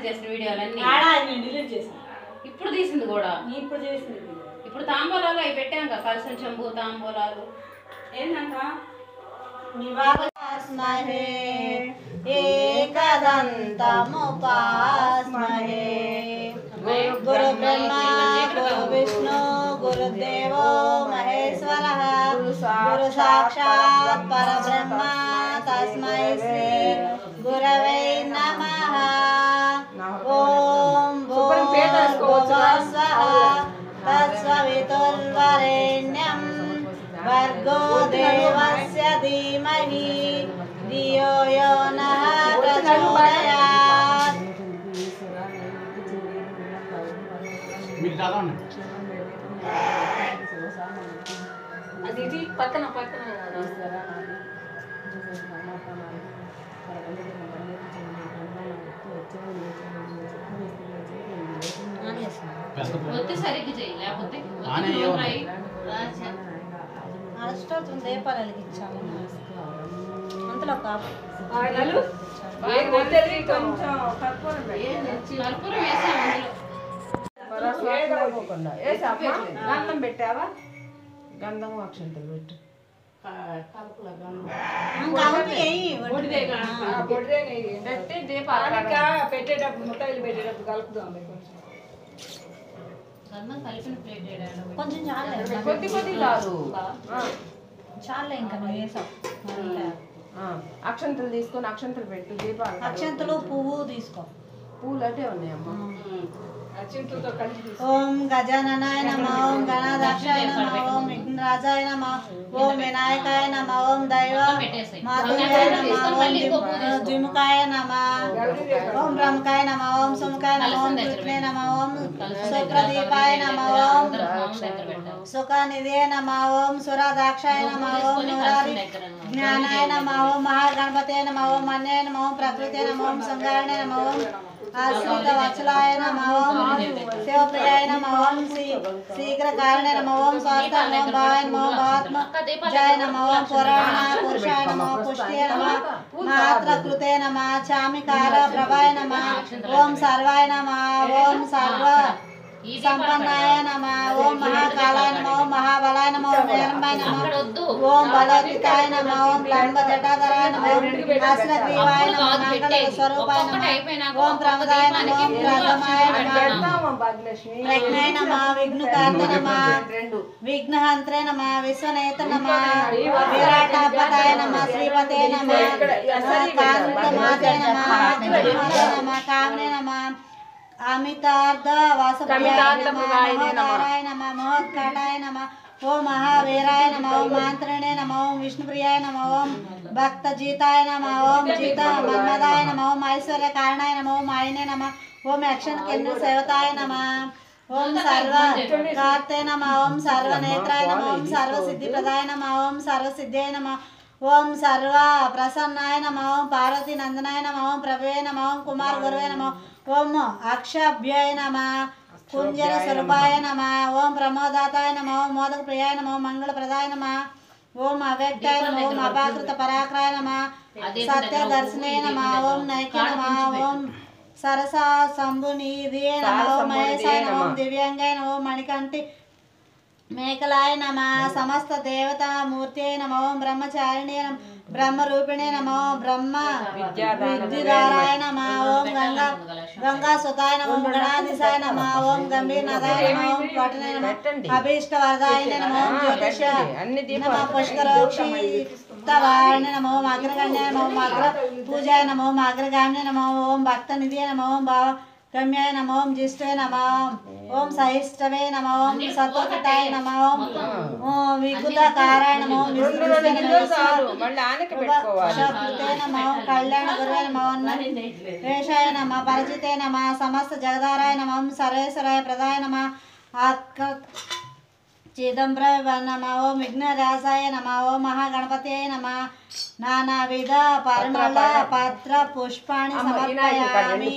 చేసిన వీడియోలన్నీ డిలీట్ చేసాను. ఇప్పుడు తీసింది కూడా ఇప్పుడు చేసింది. ఇప్పుడు తాంబూలాలు అవి పెట్టాం కదా, కలిసిన చెంబు తాంబూలాలు ఏంటంట నివాస్మహే ఏకదంతముపాస్మహే గురు బ్రహ్మ గురు విష్ణు గురుదేవో మహేశ్వరః గురు సాక్షాత్ పరబ్రహ్మ తస్మై శ్రీ గురవే నమః. ఓం భూర్భువః స్వః తత్సవితుర్వరేణ్యం భర్గో దేవస్య ధీమహి ధియో యో నః ప్రచోదయాత్. అది ఇది పక్కన పక్కన ఒత్తి సరిగ్గా చేయి, లేకపోతే అష్టోత్తరం దీపాలు వెలిగించాలి. అంతలో కొంచెం కర్పూరం కర్పూరం వేసాం అందులో. గంధం పెట్టావా? గంధం అక్షంతలు పెట్టు. పెట్టి దీపాలు పెట్టేటప్పుడు ముట్టలు పెట్టేటప్పుడు కలుపుదాం. గంధం కలిపిన ప్లేట్ కొంచెం చాలే, కొద్ది కొద్ది కాదు, చాలే ఇంకా నువ్వు వేసావు. అక్షంతలు తీసుకొని అక్షంతలు పెట్టు. దీపాలు అక్షంతలు పువ్వు తీసుకో. పూలు అంటే ఉన్నాయమ్మా. ఓం గజాననాయ నమః ఓం గణాధ్యక్షాయ నమః ఓం విఘ్నరాజాయ నమః ఓం వినాయకాయ నమః ఓం దైవ మాధుర్యాయ నమః ఓం ద్విముఖాయ నమః ఓం బ్రహ్మకాయ నమః ఓం సుముఖాయ నమః ఓం కృష్ణే నమః ఓం సుప్రదీపాయ నమః ఓం సుఖనిధే నమః ఓం సురాదాక్షాయ నమః ఓం మురారి జ్ఞానాయ నమః ఓం మహాగణపతే నమః ఓం మన్యాయ నమః ఓం ప్రకృతే నమః ఓం సంగారణే నమః ఓం ఆశ్రిత వత్సలాయ నమః ఓం శివప్రియాయ నమః ఓం శీఘ్రకారణే నమః ఓం స్వాస్థాయ నమః భావాయ నమః ఓం భావాత్మజాయ నమః ఓం పురాణ పురుషాయ నమః పుష్టియ నమః మాత్రకృతే నమః చామికార ప్రభాయ నమః ఓం సర్వాయ నమః ఓం సర్వ సంపన్నాయ నమః ఓం మహాకాలాయ నమః ఓం మహాబలాయ నమః ఓం వీరంబాయ నమః ఓం బలోదితాయ నమః ఓం లంబ జటాధరాయ నమః ఓం అశ్రగ్రీవాయ నమః మంగళ స్వరూపాయ నమః ఓం ప్రమదాయ నమః ఓం ప్రథమాయ నమః ప్రజ్ఞాయ నమః విఘ్నకార్త నమః విఘ్నహంత్రే నమః విశ్వనేత నమః విరాటాపతాయ నమః శ్రీపతే నమః కాంతమాతే నమః నమః కామనే నమః అమితార్థ వాసప్రియాయ నమః మహోదారాయ నమః మహోత్కటాయ నమః ఓం మహావీరాయ నమః ఓం మాంత్రిణే నమః ఓం విష్ణుప్రియాయ నమః ఓం భక్తజీతాయ నమః ఓం జీత మన్మదాయ నమః ఓం ఐశ్వర్య కారణాయ నమః ఓం ఆయనే నమః ఓం యక్షణ కిన్ను సేవతాయ నమః ఓం సర్వ కార్తే నమః ఓం సర్వనేత్రాయ నమః ఓం సర్వసిద్ధిప్రదాయ నమః ఓం సర్వసిద్ధ్యాయ నమః ఓం సర్వ ప్రసన్నాయ నమః ఓం పార్వతీ నందనాయ నమః ఓం ప్రభువే నమః ఓం కుమార గురువే నమః ఓం అక్షభ్యాయ నమః కుంజర స్వరూపాయ నమః ఓం ప్రమోదాతాయ నమః ఓం మోదక ప్రియాయ నమః మంగళప్రదాయ నమః ఓం అవ్యక్తాయ నమః ఓం అపాకృత పరాక్రాయ నమః సత్యదర్శనే నమః ఓం నైక్య నమః ఓం సరసా శంభునిధియే నమః ఓం మహేశాయ నమః ఓం దివ్యాంగాయ నమః ఓం మణికంఠి మేకలాయ నమః సమస్త దేవతా మూర్తియే నమః ఓం బ్రహ్మచారిణే నమః బ్రహ్మరూపిణే నమః బ్రహ్మ విద్యుదారాయ నమః ఓం గంగా సుతాయ నమః ఓం గణాధీశాయ నమః ఓం గంభీరనాథాయ నమః ఓం పటనే నమః అభీష్టవరదాయనే నమః ఓం జ్యోతిష నమః పుష్కరోక్షితవారిణే నమః ఓం అగ్రగణ్యాయ నమః ఓం అగ్ర పూజాయ నమః ఓం అగ్రగామినే నమః ఓం భక్తనిధియే నమః ఓం భావ గమ్యాయ నమః ఓం జిష్ఠవే నమః ఓం సహిష్ఠవే నమః ఓం సత్వకృతాయ నమః ఓం వికుతకారాయ నమః ఓం విష్ణువే నమః ఓం కళ్యాణ గురువే నమః ఓం వేషాయ నమః పరిచితే నమః సమస్త జగదారాయ నమః ఓం సర్వేశ్వరాయ ప్రదాయ నమః చిదంబర నమః ఓం విఘ్నరాసాయ నమః ఓం మహాగణపతే నమః నానావిధ పరిమళ పత్ర పుష్పాణి సమర్పయామి.